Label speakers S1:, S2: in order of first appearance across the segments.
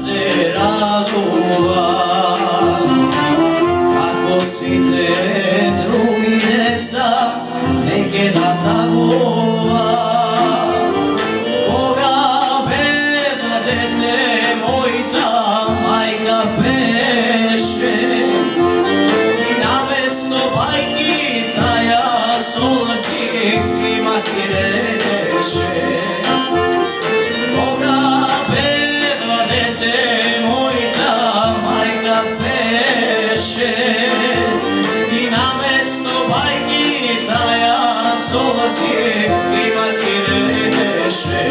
S1: se radova, kako si te drugi djeca neke natagova. Koga beba dete moj ta majka peše, i namesto bajki taja solazi i mahire deše. Koga beba dete moj ta majka peše, i namesto bajki taja solazi i mahire deše.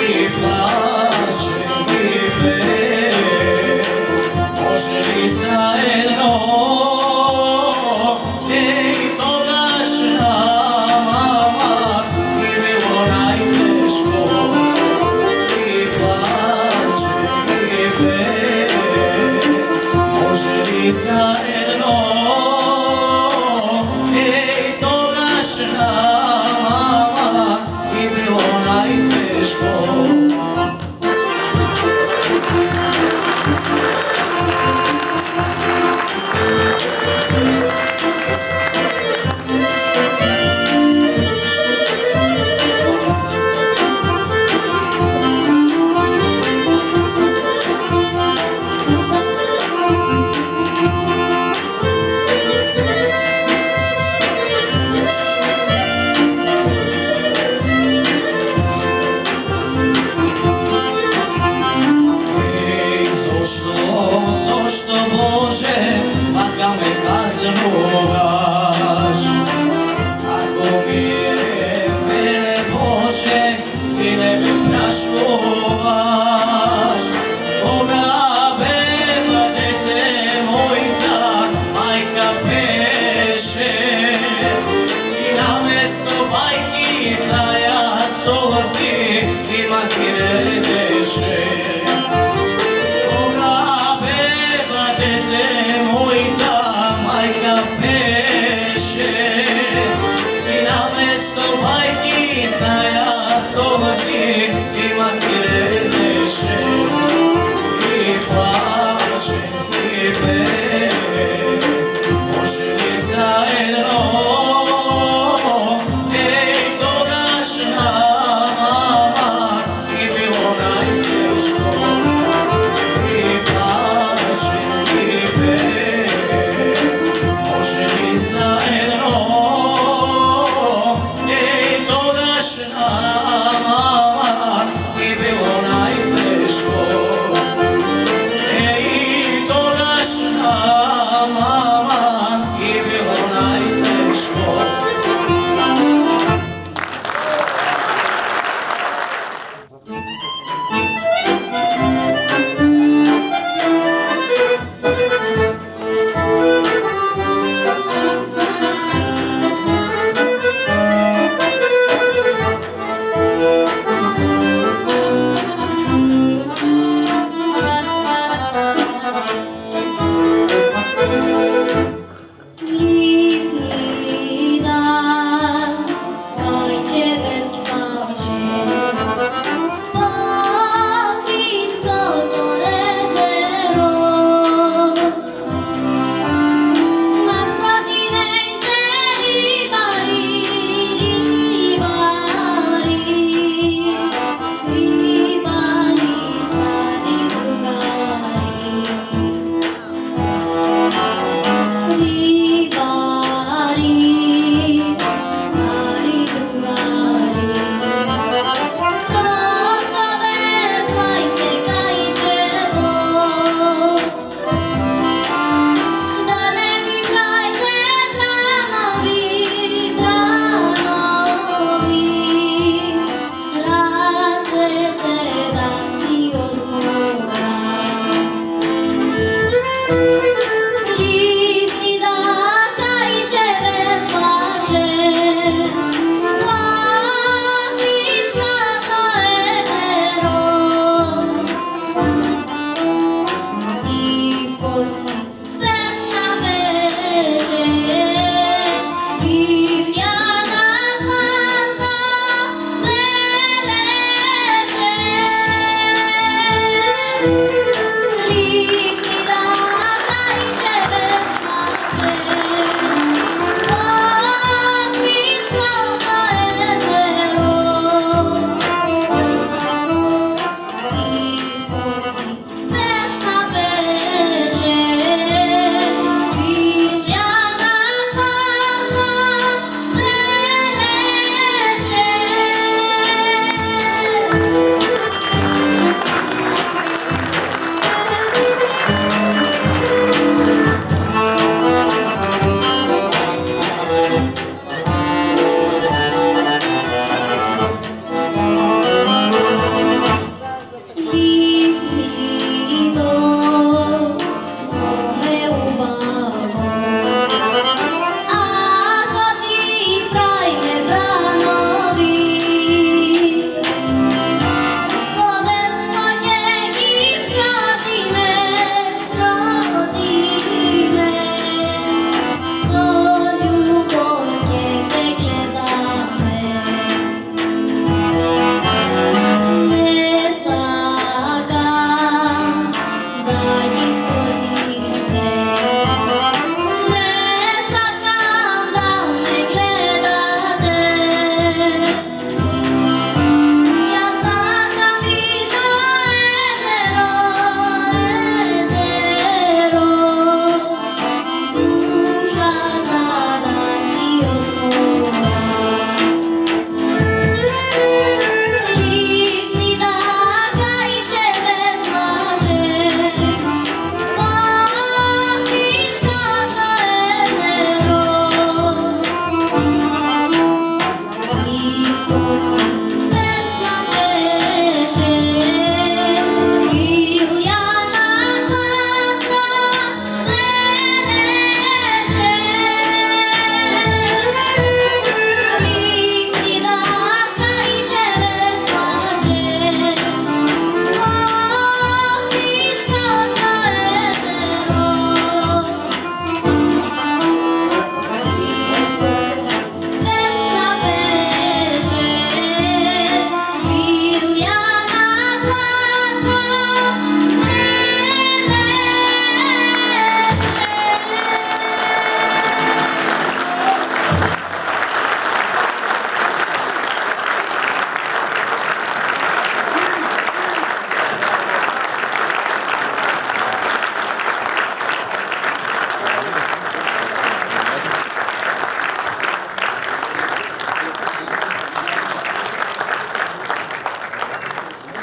S1: I plače i peje, može li zajedno, ej togašna mama, i bilo najteško. I plače i peje, može li zajedno, ej togašna mama, i bilo najteško. Zašto Bože, makar me kaznovaš? Kako mi je mene Bože, ti ne me prašovaš? Koga beba dete moj ta majka peše, i namesto bajki taja solazi i mahire deše. Dete moj ta majka peše, i namesto bajki taja solazi i mahire deše. I plače i peje, može li zajedno,